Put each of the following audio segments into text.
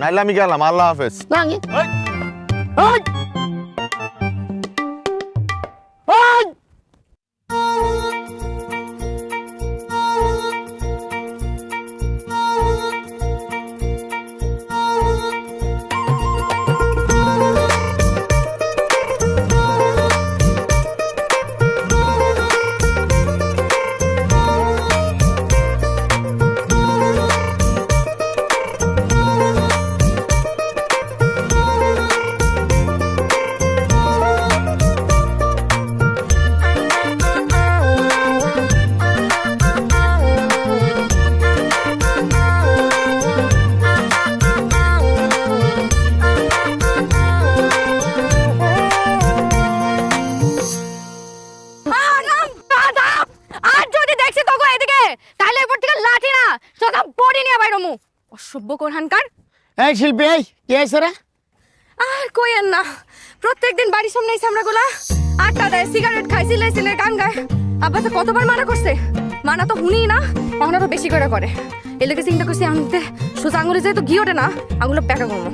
নাইলে আমি গেলাম, আল্লাহ হাফেজ। শিল্পী কে আছে রে? আর কইেন না, প্রত্যেকদিন বাড়ির সামনে সামনাগুলা আড্ডা দেয়, সিগারেট খাই, সিলে গান গায়। আব্বা তো কতবার মানা করছে, মানা তো শুনি না, এখন আরো বেশি করে এলাকে চিন্তা করছি আনতে সোজা আঙুলে যেহেতু ঘি ওঠে না, আঙুলো প্যাকা করবো,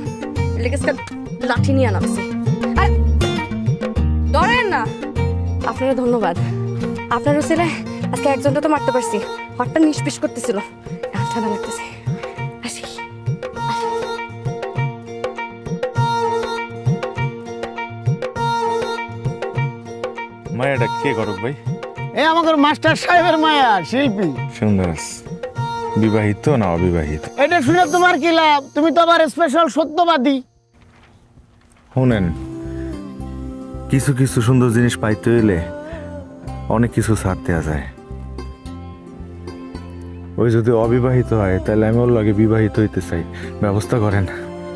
এলাকে লাঠি নিয়ে নামছি। আর ধরেন না, আপনারও ধন্যবাদ, আপনারও ছেলে আজকে একজনটা তো মারতে পারছি, হটটা নিষ্পিস করতেছিল, ঠান্ডা লাগতেছে। মায়াটা কে করক ভাই? এই আমাদের মাস্টার সাহেবের মায়া, শিল্পী। সুন্দর, বিবাহিত না অবিবাহিত? এটা শুনে তোমার কি লাভ? তুমি তো আবার স্পেশাল সত্যবাদী। শুনেন, কিছু কিছু সুন্দর জিনিস পাইতে হইলে অনেক কিছু ছাড় দেওয়া যায়। ওই যদি অবিবাহিত হয় তাহলে আমি ওর লগে বিবাহিত হইতে চাই, ব্যবস্থা করেন।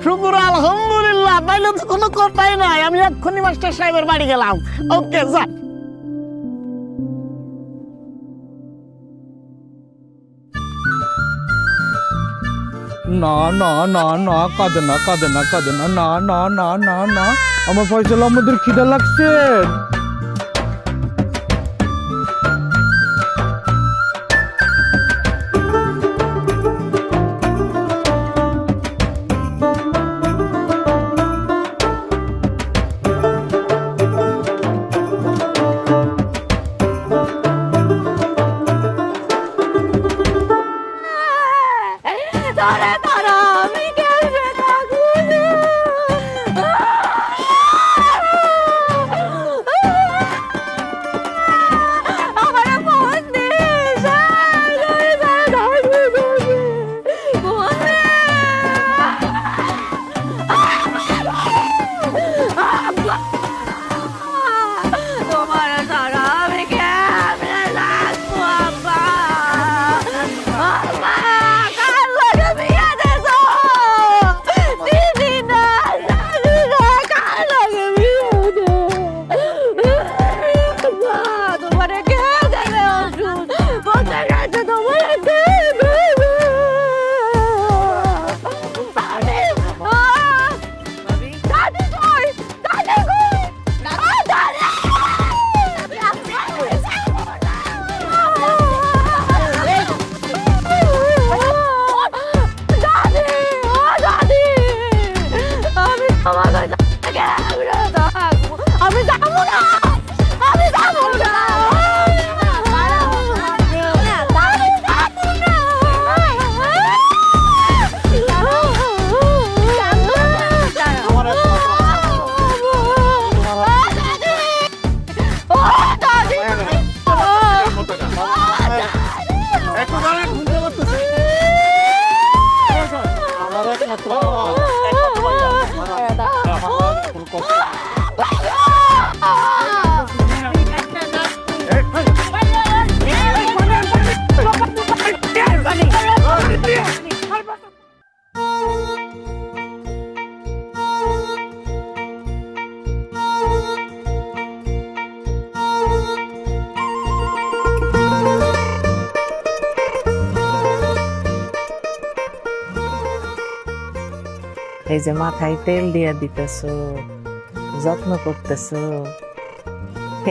শুকুর আলহামদুলিল্লাহ, তাইলে তো কোনো কথাই নাই। আমি এক্ষুনি মাস্টার সাহেবের বাড়ি গেলাম। ওকে যা। না না না না, কাঁদে না কাঁদে না কাঁদে না, না না না না না, আমার ফয়সাল আমাদের খিদা লাগছে। এই যে মাথায় তেল দিয়ে দিতেছো, যত্ন করতেছো,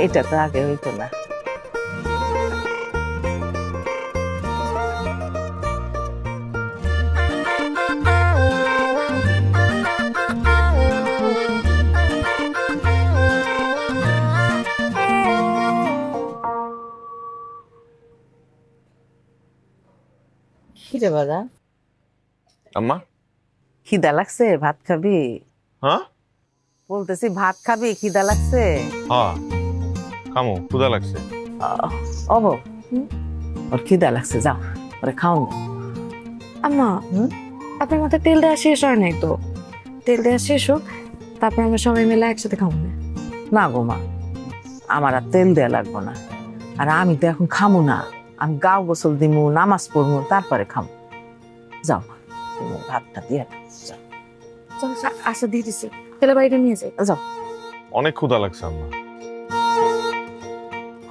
এটা তো আগে হইতো না। রে বাবা, আম্মা। খিদা লাগছে? ভাত খাবি? হ্যাঁ বলতেছি ভাত খাবি, খিদা লাগছে? হ্যাঁ খামো, ক্ষুধা লাগছে। অব ওর খিদা লাগছে, যাও ওরে খাও না। আম্মা, আপনার মাথায় তেল দেওয়া শেষ হয় নাই তো? তেল দেওয়া শেষ হোক, তারপর আমরা সবাই মিলে একসাথে খাবো না? না গো মা, আমার আর তেল দেয়া লাগবো না। আর আমি তো এখন খামো না, আমি গাও গোসল দিমু, নামাজ পড়বো, তারপরে খামো। যাও মা, তুমি ভাতটা দিয়ে দাও, যাও। চল আচ্ছা দিয়ে দিছি, তেলে বাইরে নিয়ে যাই। যাও। অনেক ক্ষুধা লাগছে আম্মা।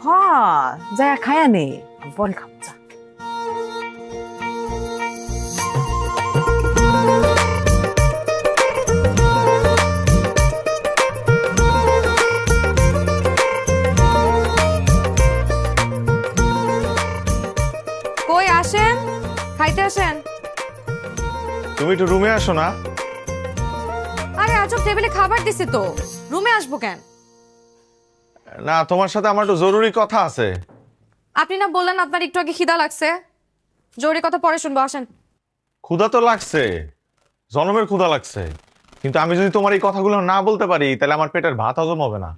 হ্যাঁ, যা খায়া নে, আমি পরে খাবো, যা। কই আসেন, খাইতে আসেন। তুমি একটু রুমে আসো না? আরে আজব, টেবিলে খাবার দিছি তো, রুমে আসবো কেন? না, তোমার সাথে আমার একটু জরুরি কথা আছে। আপনি না বললেন আপনার একটু আগে খিদা লাগছে? জরুরি কথা পরে শুনবো, আসেন। ক্ষুধা তো লাগছে, জনমের ক্ষুধা লাগছে, কিন্তু আমি যদি তোমার এই কথাগুলো না বলতে পারি তাহলে আমার পেটের ভাত হজম হবে না।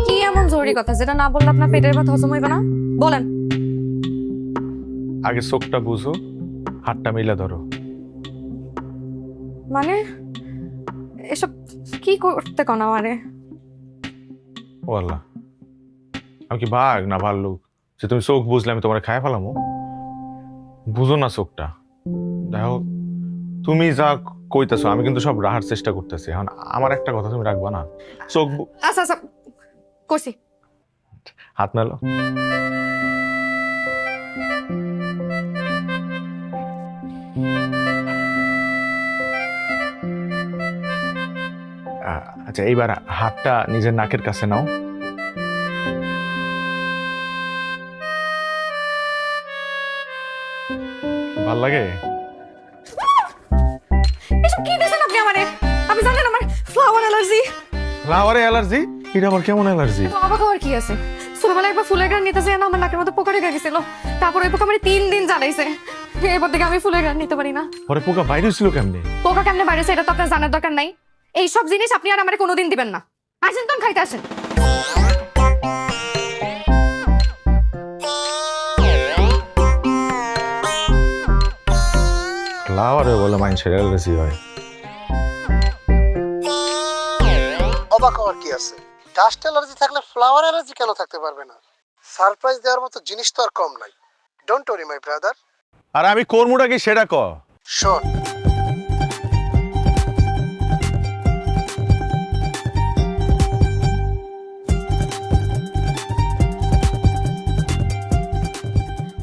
কি এমন জরুরি কথা যেটা না বললে আপনার পেটের ভাত হজম হইবে না? বলেন। আগে চোখটা বুঝো, হাতটা মিলে ধরো। মানে এসব কি করতে কোন আমারে? ও আল্লাহ, আমি কি বাঘ না ভাল্লুক যে তুমি চোখ বুঝলে আমি তোমার খায় ফেলামো? বুঝো না চোখটা। দেখো, তুমি যা কইতেছো আমি কিন্তু সব রাহার চেষ্টা করতেছি। এখন আমার একটা কথা তুমি রাখবা না? চোখ আচ্ছা আচ্ছা করছি। হাত মেলো। আচ্ছা, এইবার হাতটা নিজের নাকের কাছে নাও। ভাল লাগে? এসব কি দিয়েছেন আপনি আমারে? আপনি জানেন আমার ফ্লাওয়ার অ্যালার্জি। ফ্লাওয়ারে অ্যালার্জি? এটা আবার কেমন অ্যালার্জি? তো অবাক হওয়ার কি আছে? ছোটবেলায় একবার ফুলের গ্রান নিতে যাই না, আমার নাকের মধ্যে পোকা লেগে গেছিল। তারপর ওই পোকা আমার 3 দিন জ্বালাইছে। এরপর থেকে আমি ফুলের গ্রান নিতে পারি না। পরে পোকা বাইরে ছিল কেমনে? পোকা কেমনে বাইরেছে এটা তো আপনার জানার দরকার নাই। এই সব জিনিস আপনি আর আমারে কোনোদিন দিবেন না। আসেন তো খাইতে আসেন। ফ্লাওয়ারে বলে মানুষের অ্যালার্জি হয়? অবাক হওয়ার কি আছে? ডাস্ট অ্যালার্জি থাকলে ফ্লাওয়ার অ্যালার্জি কেন থাকতে পারবে না? সারপ্রাইজ দেওয়ার মতো জিনিস তো আর কম নাই। Don't worry my brother. আর আমি কর্মটা কি সেটা ক। শোন,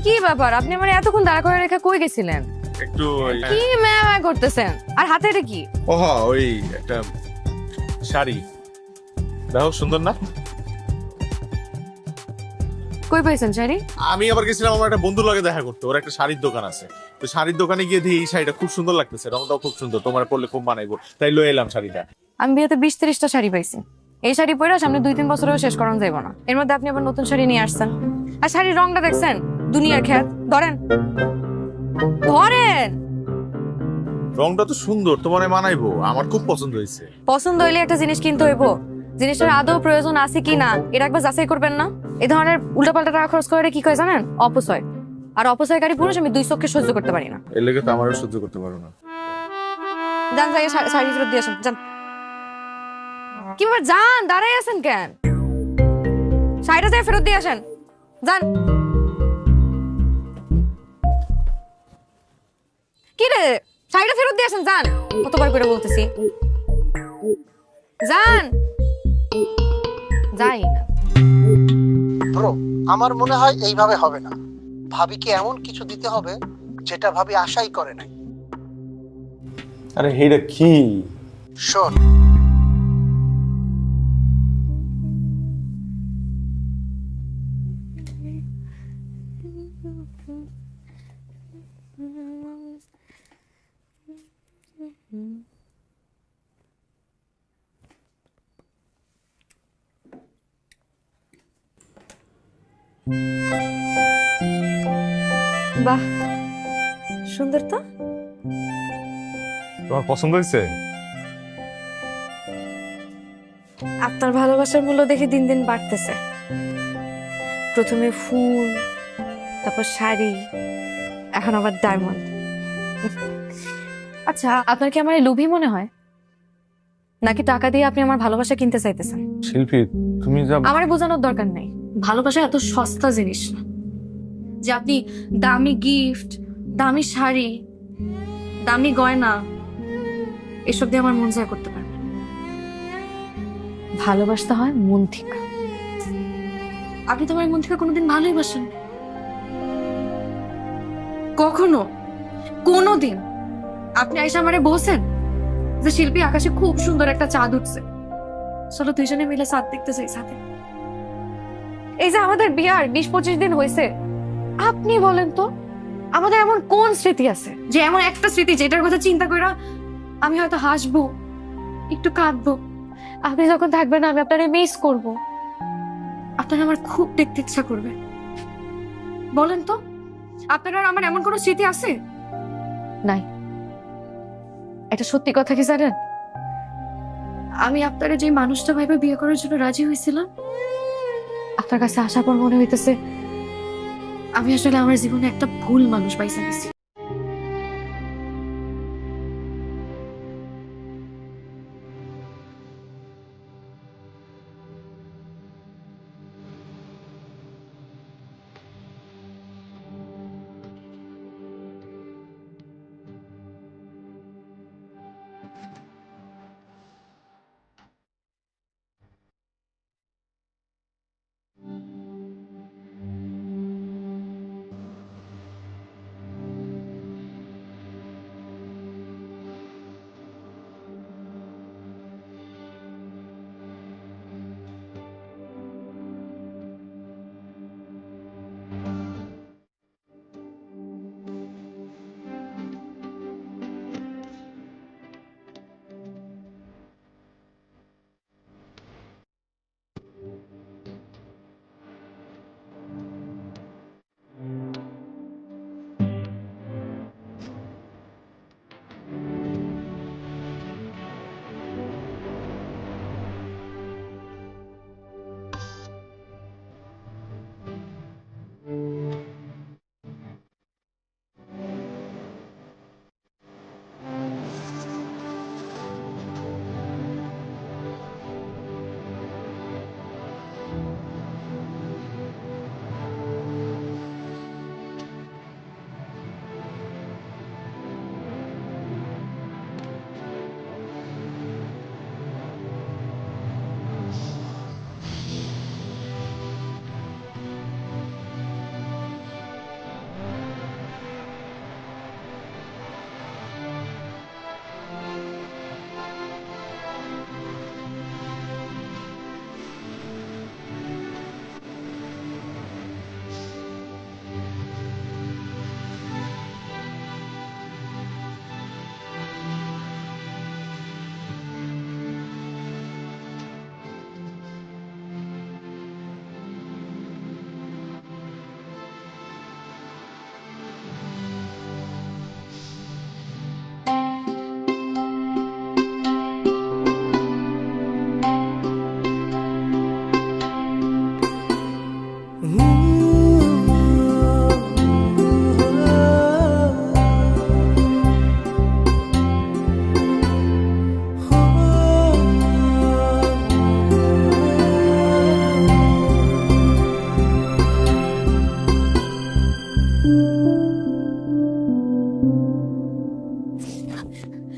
কি ব্যাপার, আপনি আমার এতক্ষণ দাঁড়া করে রেখে কই গেছিলেন? একটু কি ম্যাম করতেছেন? আর হাতে এটা কি? ওহ, ওই একটা শাড়ি। দেখো সুন্দর না? কই পাইছেন শাড়ি? আমি আবার গেছিলাম আমার একটা বন্ধুর লগে দেখা করতে, ওর একটা শাড়ির দোকান আছে। তো শাড়ির দোকানে গিয়ে দেখি এই শাড়িটা খুব সুন্দর লাগতেছে, রংটাও খুব সুন্দর, তোমার পরলে খুব মানাইবো, তাই লয়ে এলাম শাড়িটা। আমি বিয়েতে 20-30টা শাড়ি পাইছি। এই শাড়ি পরে সামনে 2-3 বছরেও শেষ করানো যাইব না। এর মধ্যে আপনি আবার নতুন শাড়ি নিয়ে আসছেন। আর শাড়ির রংটা দেখছেন? দুনিয়ার খ্যাত। ধরেন ধরেন। রংটা তো সুন্দর, তোমার মানাইবো, আমার খুব পছন্দ হয়েছে। পছন্দ হইলে একটা জিনিস কিনতে হইব, জিনিসটার আদৌ প্রয়োজন আছে কি না এটা একবার যাচাই করবেন না? এই ধরনের উল্টাপাল্টা টাকা খরচ করে কি কয় জানেন? অপচয়। আর অপচয়কারী পুরুষ আমি 2 চোখে সহ্য করতে পারি না। এর লেগে তো আমারও সহ্য করতে পারো না। যান যাই শাড়ি ফেরত দিয়ে আসেন, যান। কি ব্যাপার, যান, দাঁড়াই আছেন কেন? শাড়িটা যাই ফেরত দিয়ে আসেন, যান। কি রে, শাড়িটা ফেরত দিয়ে আসেন, যান। কতবার করে বলতেছি, যান। যাই না। ব্রো, আমার মনে হয় এইভাবে হবে না। ভাবিকে এমন কিছু দিতে হবে যেটা ভাবি আশাই করে নাই। আরে এইটা কি? শোন, বাহ, সুন্দর তো। তোমার পছন্দ হয়েছে? আপনার ভালোবাসার মূল্য দেখে দিন দিন বাড়তেছে। প্রথমে ফুল, তারপর শাড়ি, এখন আবার ডায়মন্ড। আচ্ছা, আপনার কি আমার এই লোভী মনে হয়, নাকি টাকা দিয়ে আপনি আমার ভালোবাসা কিনতে চাইতেছেন? শিল্পী, তুমি যা আমার বোঝানোর দরকার নেই, ভালোবাসা এত সস্তা জিনিস না যে আপনি দামি গিফট, দামি শাড়ি, দামি গয়না এসব দিয়ে আমার মন জয় করতে পারবেন। ভালোবাসতে হয় মন থেকে। আপনি তো আমার মন থেকে কোনোদিন ভালোই বাসেন? কখনো কোনোদিন আপনি আইসা আমারে বলছেন যে শিল্পী, আকাশে খুব সুন্দর একটা চাঁদ উঠছে, চলো দুইজনে মিলে চাঁদ দেখতে চাই সাথে? এই যে আমাদের বিয়ার 20-25 দিন হয়েছে, আপনি বলেন তো আমাদের এমন কোন স্মৃতি আছে যে এমন একটা স্মৃতি যেটার কথা চিন্তা করে আমি হয়তো হাসবো, একটু কাঁদবো, আপনি যখন থাকবেন আমি আপনারে মিস করব, আপনার আমার খুব দেখতে ইচ্ছা করবে? বলেন তো আপনার আর আমার এমন কোনো স্মৃতি আছে? নাই। এটা সত্যি কথা কি জানেন, আমি আপনারা যে মানুষটা ভাইবে বিয়ে করার জন্য রাজি হয়েছিলাম, আপনার কাছে আসার পর মনে হইতেছে আমি আসলে আমার জীবনে একটা ভুল মানুষ পাইসা গেছি।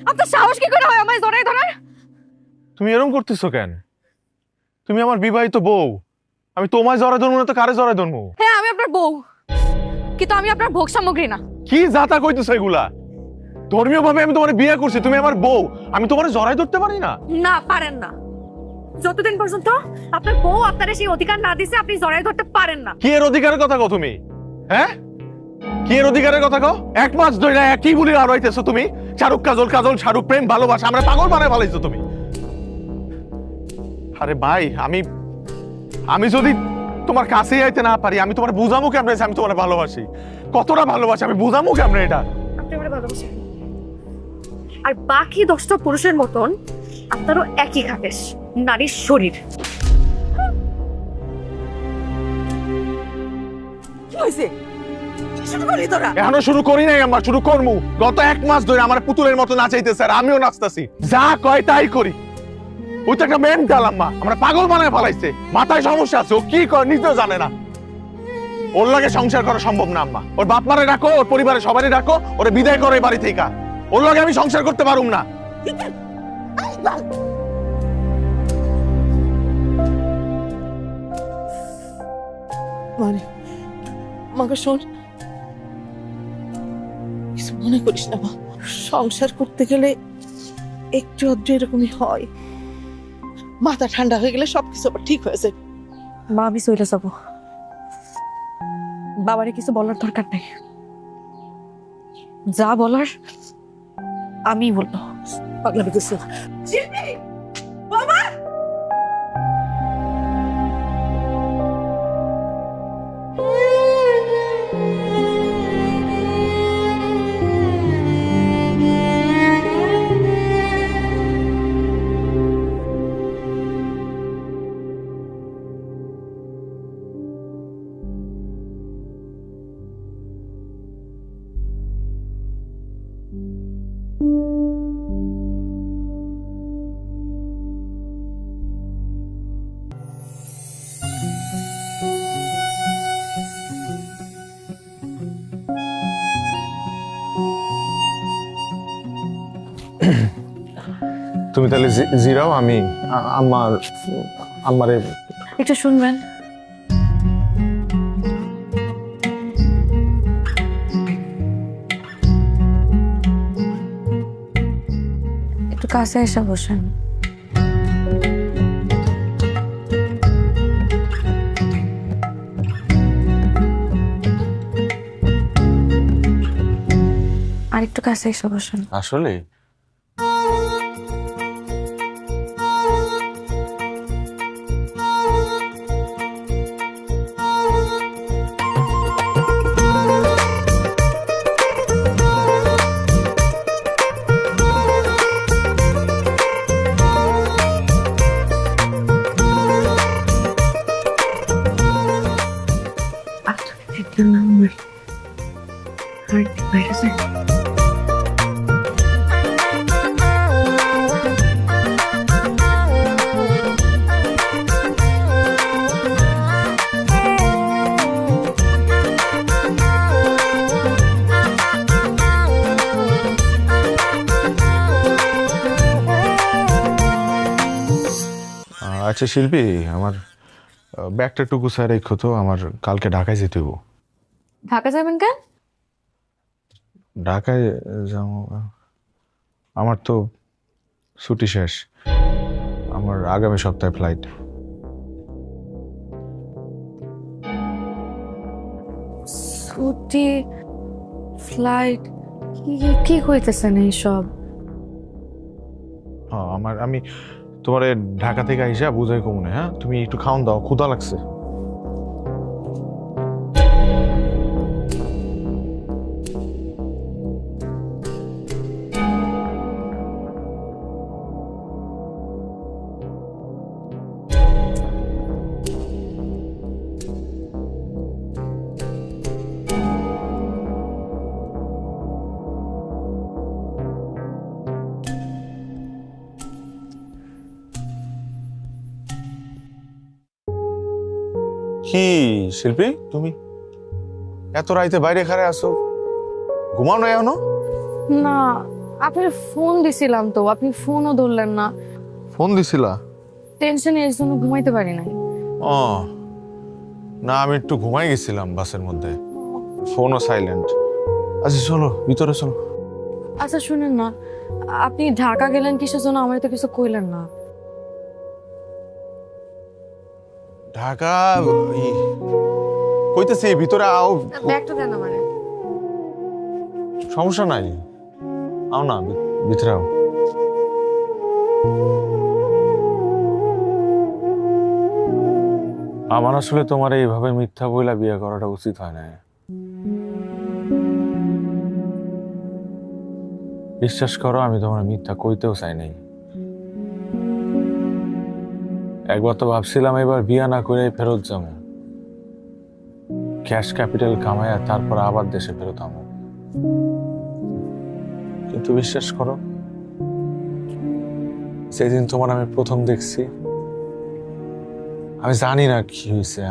আপনার সাহস কি করে হয় আমায় জড়াই ধরার? তুমি এরকম করতেছো কেন? তুমি আমার বিবাহিত বউ, আমি তোমায় জড়াই ধরবো না তো কারে জড়াই ধরবো? হ্যাঁ, আমি আপনার বউ, কিন্তু আমি আপনার ভোগ সামগ্রী না। কি যাতা কইতেছো এগুলা? ধর্মীয় ভাবে আমি তোমার বিয়ে করছি, তুমি আমার বউ, আমি তোমার জড়াই ধরতে পারি না? না, পারেন না। যতদিন পর্যন্ত আপনার বউ আপনার সেই অধিকার না দিছে, আপনি জড়াই ধরতে পারেন না। কি এর অধিকারের কথা কও তুমি? হ্যাঁ, কি এর অধিকারের কথা কও? 1 মাস ধরে একই বলি আর হইতেছো তুমি, শাহরুখ কাজল, কাজল শাহরুখ, প্রেম ভালোবাসা, আমরা পাগল বানায় ফেলাইছো তুমি। আরে ভাই, আমি যদি তোমার কাছেই আইতে না পারি, আমি তোমার বুঝামু কেমনে যে আমি তোমার ভালোবাসি, কতটা ভালোবাসি আমি বুঝামু কেমনে এটা? আপনি আমার ভালোবাসেন, আর বাকি 10টা পুরুষের মতন আপনারও একই খাবেশ, নারীর শরীর। কি হয়েছে? কি শুরু করলি তোরা? এখনো শুরু করি নাই, আমরা শুরু করমু। গত 1 মাস ধরে আমার পুতুলের মতো নাচাইতেছে আর আমিও নাচতাছি, যা কয় তাই করি। ওই তো একটা মেন্টাল আম্মা, আমরা পাগল বানায় ফেলাইছে, মাথায় সমস্যা আছে, ও কি করে নিজেও জানে না। ওর লাগে সংসার করা সম্ভব না আম্মা। ওর বাপ মারে রাখো, ওর পরিবারের সবারই রাখো, ওরে বিদায় করো এই বাড়ি থেকে। ওর লাগে আমি সংসার করতে পারুম না। মানে আমাকে শোন, কিছু মনে করিস না মা। সংসার করতে গেলে একটু আধটু এরকমই হয়, মাথা ঠান্ডা হয়ে গেলে সবকিছু আবার ঠিক হয়ে যায়। মা আমি চলে যাব, বাবারে কিছু বলার দরকার নেই, যা বলার আমি বলবো। পাগলামি করছো বাবা? তুমি তাহলে জিরাও, আমি আমারে একটু শুনবেন। একটু কাছে এসে বসেন। আর একটু কাছে এসে বসেন। আসলে আচ্ছা শিল্পী, আমার ব্যাগটা টুকু স্যার রেখো তো, আমার কালকে ঢাকায় যেতে হইব। ঢাকা যাবেন কেন? ঢাকায় যাবো, আমার তো ছুটি শেষ, আমার আগামী সপ্তাহে ফ্লাইট। ছুটি, ফ্লাইট, কি হইতেছেন এইসব? হ্যাঁ আমি তোমার ঢাকা থেকে আইসা বুঝাই কমুনে। হ্যাঁ, তুমি একটু খাওন দাও, ক্ষুধা লাগছে। কি শিল্পী, তুমি এত রাইতে বাইরে খারে আসো, ঘুমাও না এখনো? না, আপনি ফোন দিছিলাম তো, আপনি ফোনও ধরলেন না। ফোন দিছিলা? টেনশনে এর জন্য ঘুমাইতে পারি নাই। ও না, আমি একটু ঘুমাই গেছিলাম বাসের মধ্যে, ফোনও সাইলেন্ট। আচ্ছা চলো ভিতরে চলো। আচ্ছা শুনেন না, আপনি ঢাকা গেলেন কিসের জন্য? আমার তো কিছু কইলেন না। ঢাকা কইতেছি, ভিতরে আও। ব্যাগটা দেন আমারে। সমস্যা নাই, আও না, ভিতরে আও। আমার আসলে তোমার এইভাবে মিথ্যা বইলা বিয়ে করাটা উচিত হয় না। বিশ্বাস করো, আমি তোমার মিথ্যা কইতেও চাই নাই। একবার তো ভাবছিলাম এবার বিয়া না করে ফেরত যাবো, ক্যাশ ক্যাপিটাল কামাইয়া তারপর আবার দেশে ফেরত আমো। কিন্তু বিশ্বাস করো, সেদিন তোমার আমি প্রথম দেখছি, আমি জানি না কি হয়েছে,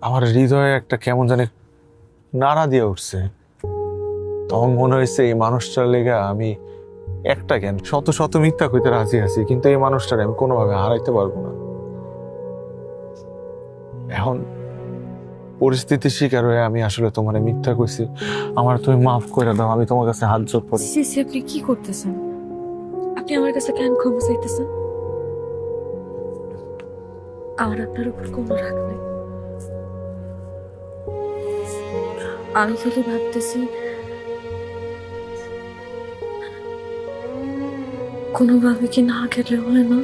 আমার হৃদয়ে একটা কেমন জানি নাড়া দিয়ে উঠছে। তখন মনে হয়েছে এই মানুষটার লেগে আমি একটা কেন শত শত মিথ্যা কইতে রাজি আছি, কিন্তু এই মানুষটার আমি কোনোভাবে হারাইতে পারবো না। এখন পরিস্থিতির শিকার হয়ে আমি আসলে তোমার মিথ্যা কইছি, আমার তুমি মাফ করে দাও। আমি তোমার কাছে হাত জোড় করি। সিসি, আপনি কি করতেছেন? আপনি আমার কাছে কেন ক্ষমা চাইতেছেন? আমার আপনার উপর কোনো রাগ নেই। আমি খালি ভাবতেছি কোনোভাবে কি না গেলে হয় না?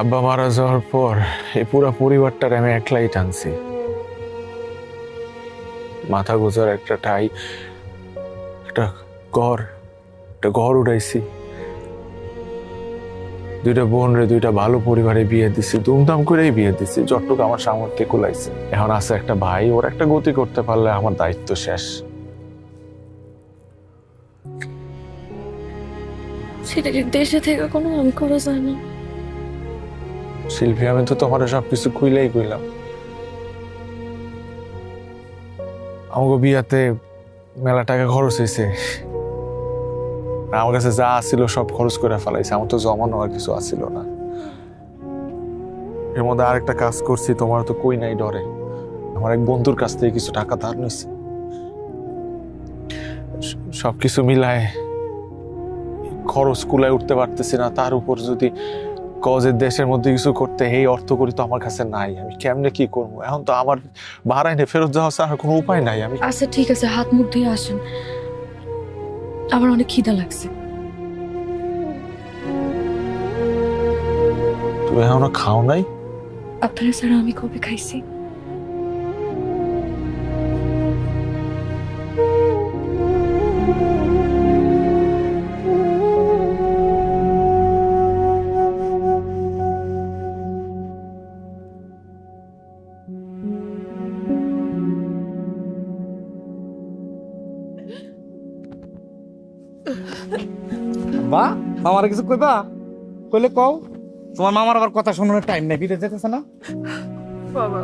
আব্বা মারা যাওয়ার পর এই পুরো পরিবারটার আমি একলাই টানছি। মাথা গোজার একটা ঠাই, একটা ঘর উঠাইছি, দুইটা বোন রে দুইটা ভালো পরিবারে বিয়ে দিছি, ধুমধাম করেই বিয়ে দিছি, যতটুকু আমার সামর্থ্যে কুলাইছে। এখন আছে একটা ভাই, ওর একটা গতি করতে পারলে আমার দায়িত্ব শেষ। সেটা কি দেশে থেকে কোনো আমি করা যায় না? শিল্পী, আমি তো তোমার সবকিছু কইলাই কইলাম। আমাকে বিয়াতে মেলা টাকা খরচ হয়েছে, আমার কাছে যা আসছিল সব খরচ করে ফেলাইছে, আমার তো জমানো আর কিছু আসছিল না। এর মধ্যে আরেকটা কাজ করছি, তোমার তো কই নাই ডরে, আমার এক বন্ধুর কাছ থেকে কিছু টাকা ধার নিছি। সবকিছু মিলায় খরচ কুলায় উঠতে পারতেছি না, তার উপর যদি কজের দেশের মধ্যে কিছু করতে এই অর্থ করি তো আমার কাছে নাই, আমি কেমনে কি করবো? এখন তো আমার বাহারাইনে ফেরত যাওয়া ছাড়া কোনো উপায় নাই। আমি আচ্ছা ঠিক আছে, হাত মুখ ধুয়ে আসেন, আমার অনেক খিদা লাগছে। তুমি এখনো খাও নাই? আপনারা ছাড়া আমি কবে খাইছি? বা আমার কিছু কইবা? কইলে কও। তোমার মামার আবার কথা শোনানোর টাইম নেই, বিদেশ যেতেছে না? বাবা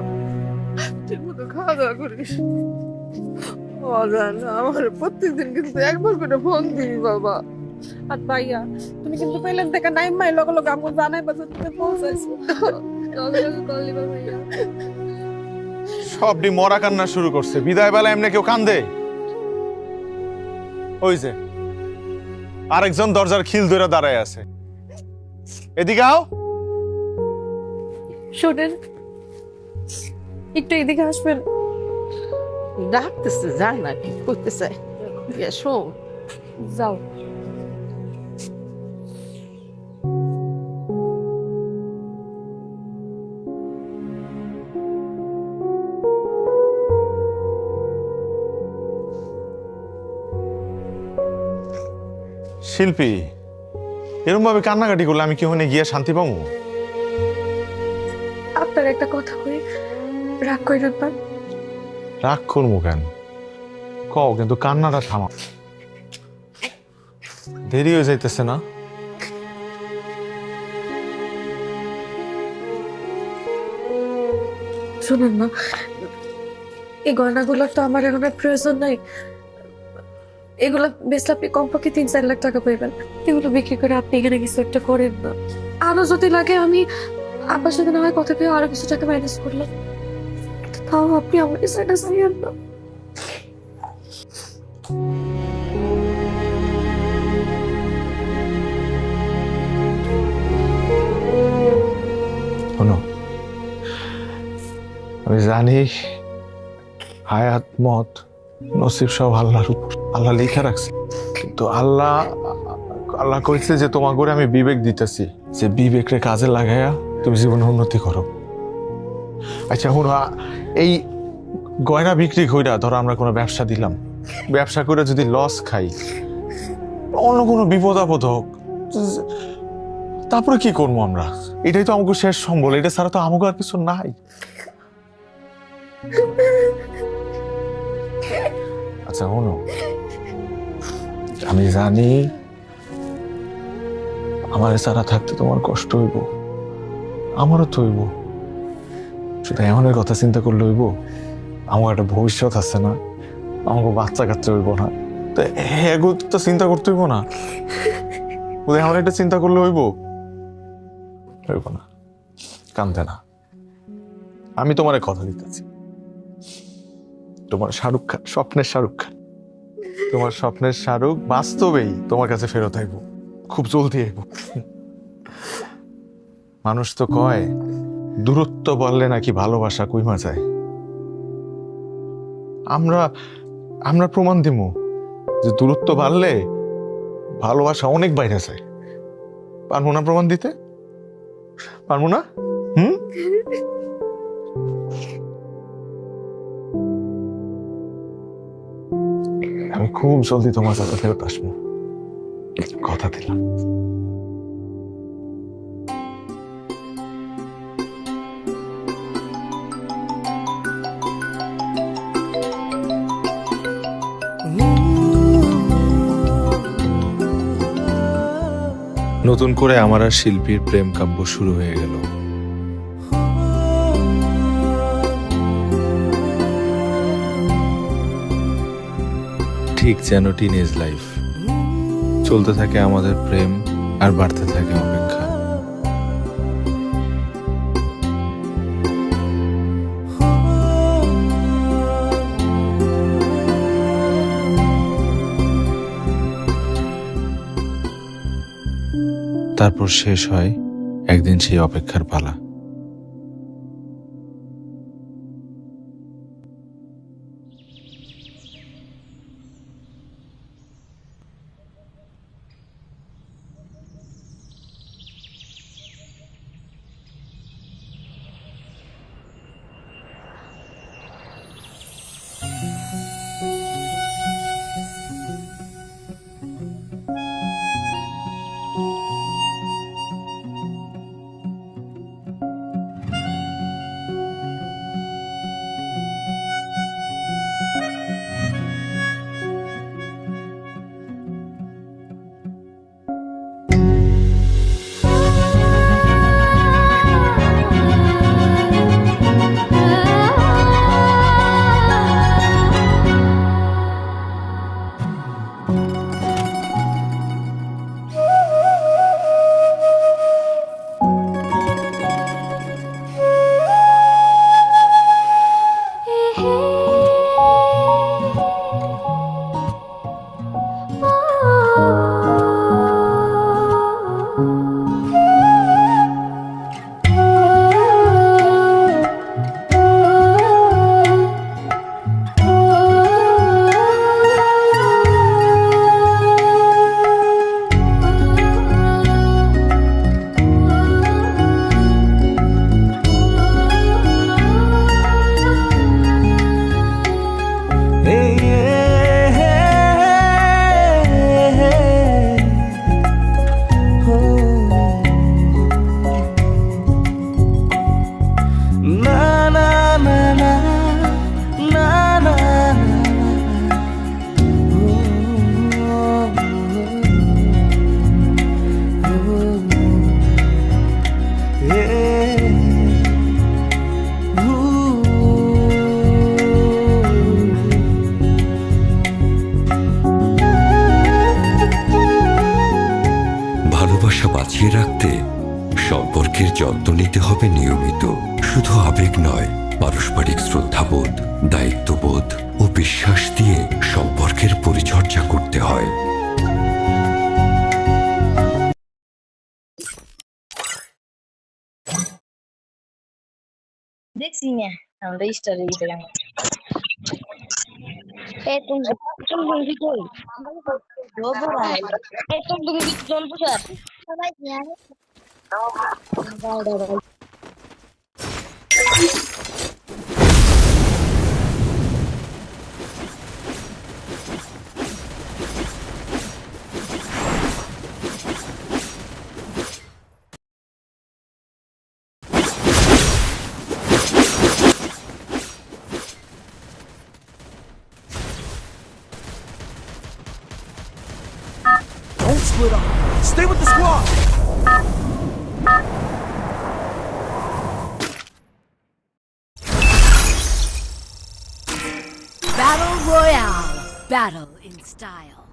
ঠিক মতো খাওয়া দাওয়া করিস। আমার প্রত্যেকদিন কিন্তু একবার করে ফোন দিবি বাবা। আর ভাইয়া, তুমি কিন্তু পেলেন থেকে নাই মাই লগে লগে আমগো জানাই বাজে তুমি পৌঁছাইছো। লগে লগে কল দিবা ভাইয়া। সবটি মরা কান্না শুরু করছে। বিদায় বেলা এমনি কেউ কান্দে? ওই যে আরেকজন দরজার খিল ধরে দাঁড়ায় আছে, এদিকে আও। শোনেন, একটু এদিকে আসবেন। ডাকতেছে, যায় না, কি করতে চাই? শোন, যাও। শিল্পী, এরকম ভাবে কান্নাকাটি করলে আমি কি ওখানে গিয়ে শান্তি পাবো? আপনার একটা কথা কই, রাগ কই রাখবেন? রাগ করবো কেন? কও, কিন্তু কান্নাটা থামা। দেরি হয়ে যাইতেছে না? শুনুন না, এই গয়নাগুলোর তো আমার এখন আর প্রয়োজন নাই। এগুলো বেচলে আপনি কমপক্ষে 3-4 লাখ টাকা পাইবেন। এগুলো বিক্রি করে আপনি এখানে কিছু একটা করেন না। আরো যদি লাগে আমি আপনার সাথে না হয় কথা পেয়ে আরো কিছু টাকা ম্যানেজ করলাম, তাও আপনি আমার সাইডে চাইয়েন না। শোনো, আমি জানি হায়াত মত নসিব সব আল্লাহর উপর, আল্লাহ লিখে রাখছে। তো আল্লাহ আল্লাহ কইছে যে তোমার করে আমি বিবেক দিতেছি, যে বিবেকরে কাজে লাগাইয়া তুমি জীবনে উন্নতি করো। আচ্ছা শুনো, এই গয়না বিক্রি কইরা ধরো আমরা কোনো ব্যবসা দিলাম, ব্যবসা করে যদি লস খাই, অন্য কোনো বিপদ আপদ হোক, তারপরে কি করবো আমরা? এটাই তো আমাকে শেষ সম্বল, এটা ছাড়া তো আমাকে আর কিছু নাই। আচ্ছা শোনো, আমি জানি আমার ছাড়া থাকতে তোমার কষ্ট হইব, আমারও তো হইব, শুধু এমনের কথা চিন্তা করলে হইব? আমার একটা ভবিষ্যৎ আছে না, আমাকে বাচ্চা কাচ্চা হইব না, তো এগুলো তো চিন্তা করতে হইব না? ওদের এমন একটা চিন্তা করলে হইব? হইব না, কান্দে না। আমি তোমার কথা দিতেছি, তোমার শাহরুখ খান, স্বপ্নের শাহরুখ খান, তোমার স্বপ্নের শাহরুখ বাস্তবেই তোমার কাছে ফেরত আইব, খুব জলদি আইব। মানুষ তো কয় দূরত্ব বললে নাকি ভালোবাসা কইমা যায়। আমরা আমরা প্রমাণ দিব যে দূরত্ব বাড়লে ভালোবাসা অনেক বাইরে যায়। পারবো না প্রমাণ দিতে? পারবো না? আমি খুব জলদি তোমার সাথে ফেরত আসবো, কথা দিলাম। নতুন করে আমার আর শিল্পীর প্রেম কাব্য শুরু হয়ে গেল। ঠিক যেন টিনেজ লাইফ, চলতে থাকে আমাদের প্রেম আর বাড়তে থাকে অপেক্ষা। তারপর শেষ হয় একদিন সেই অপেক্ষার পালা। ভালোবাসা বাঁচিয়ে রাখতে সম্পর্কের যত্ন নিতে হবে নিয়মিত। শুধু আবেগ নয়, পারস্পরিক শ্রদ্ধাবোধ, দায়িত্ববোধ ও বিশ্বাস দিয়ে সম্পর্কের পরিচর্যা করতে হয়। দেখছি না আমরা স্টারে Eh, tunggu dulu. Tunggu jol besar. Don't split up. Stay with the squad. Battle Royale. Battle in style.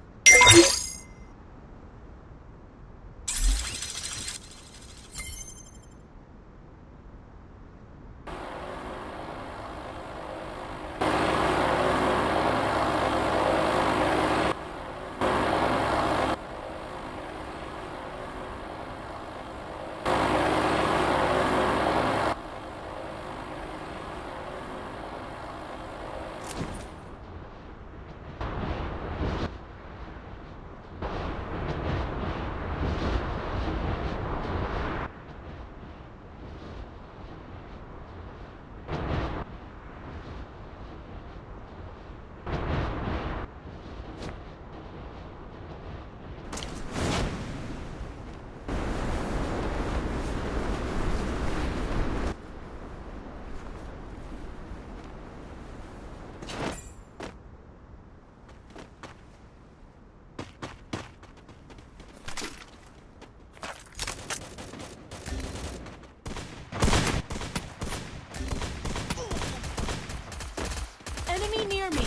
Enemy near me.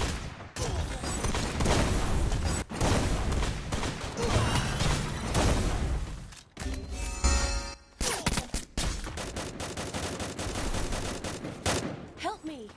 Help me.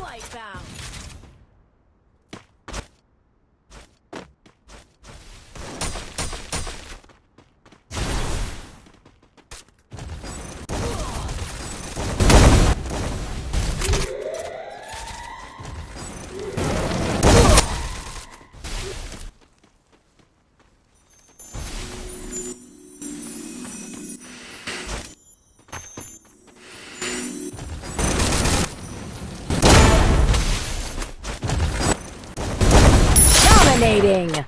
Wipeout. Dominating.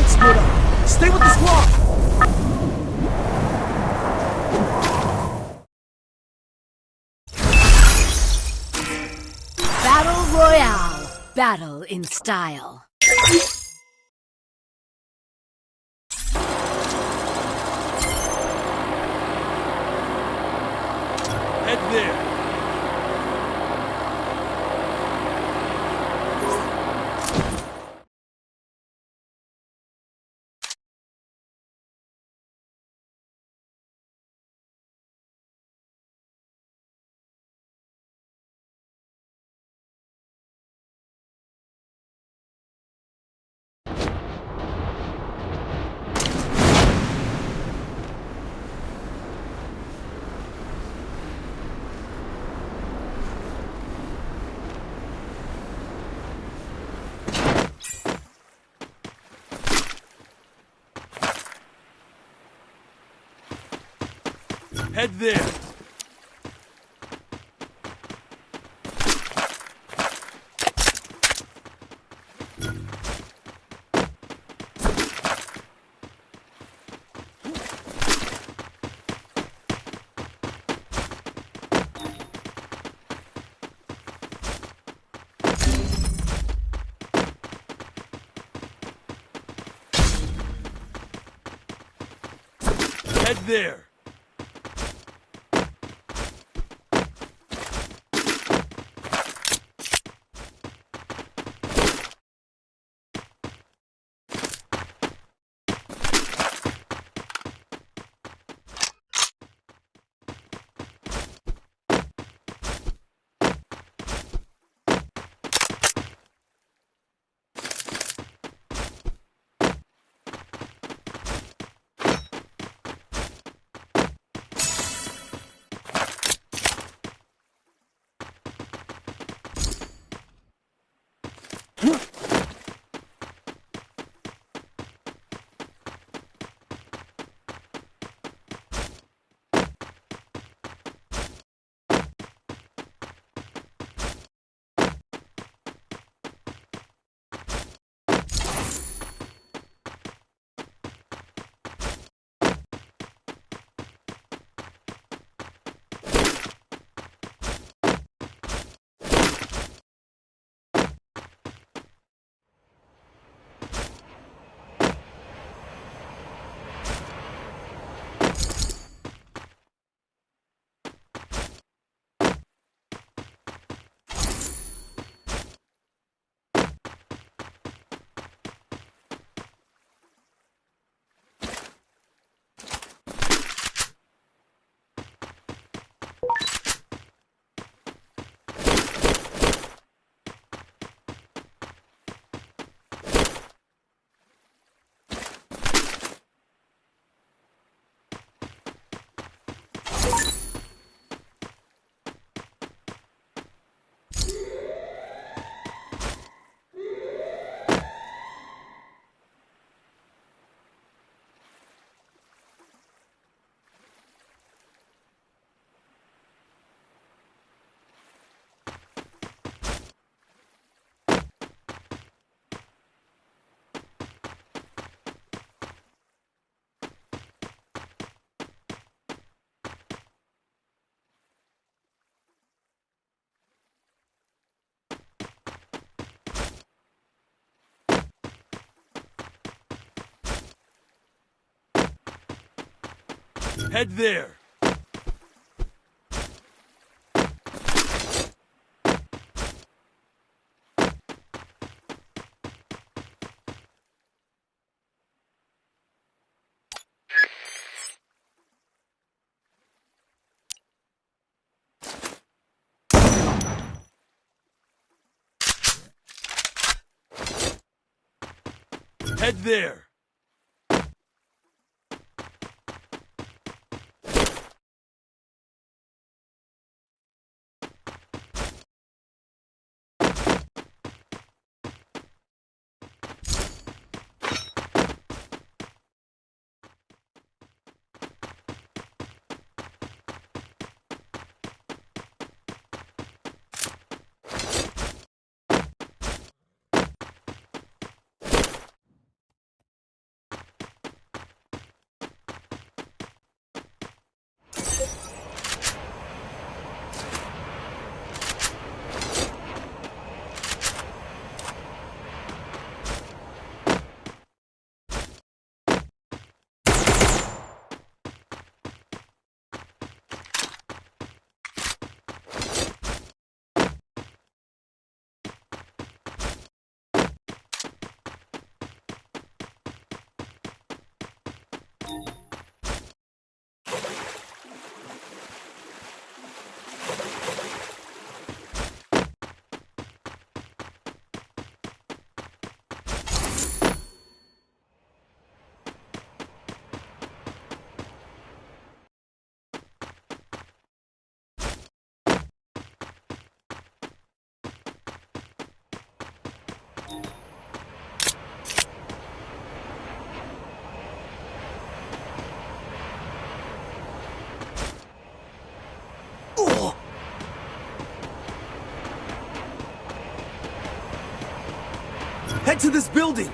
Don't split up. Stay with the squad. Battle Royale. Battle in style. Head there. Head there. Head there. Head there. Head there. Head to this building!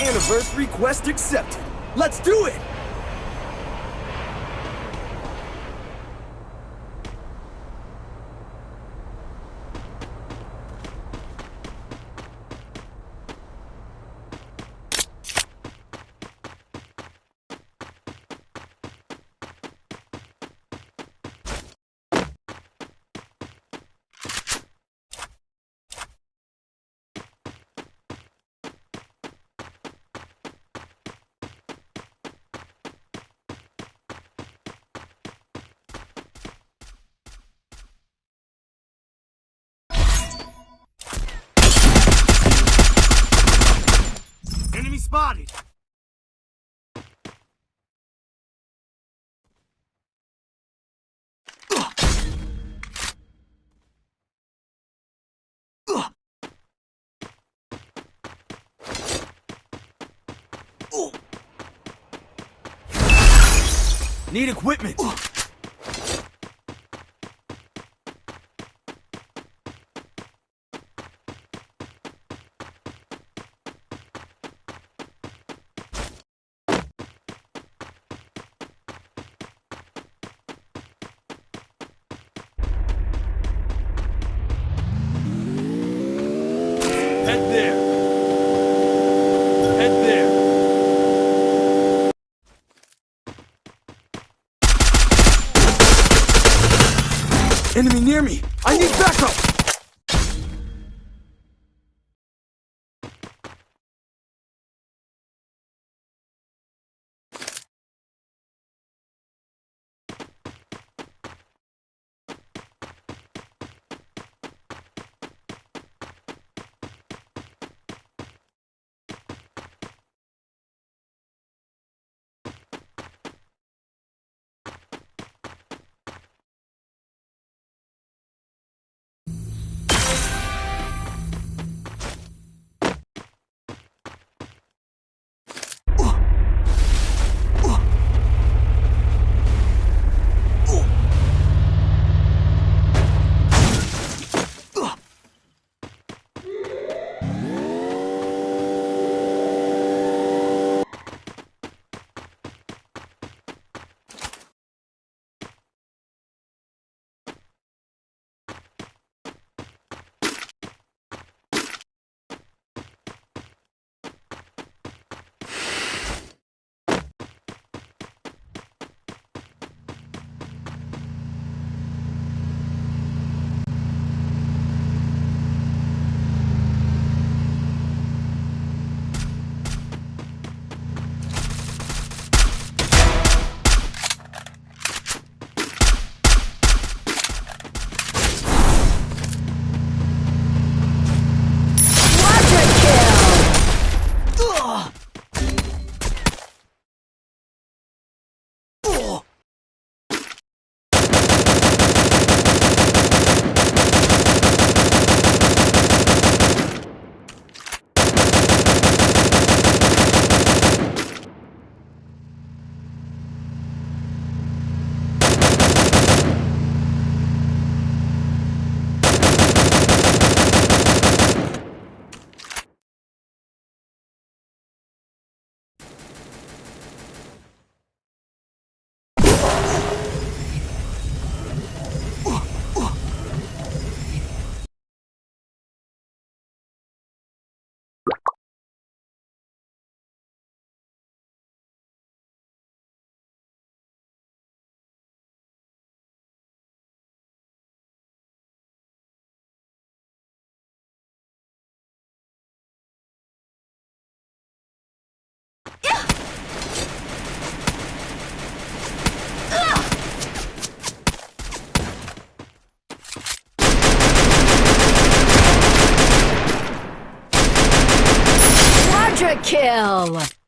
Anniversary quest accepted. Let's do it! Enemy spotted! Need equipment! Head there! Head there! Enemy near me! I need backup! kill.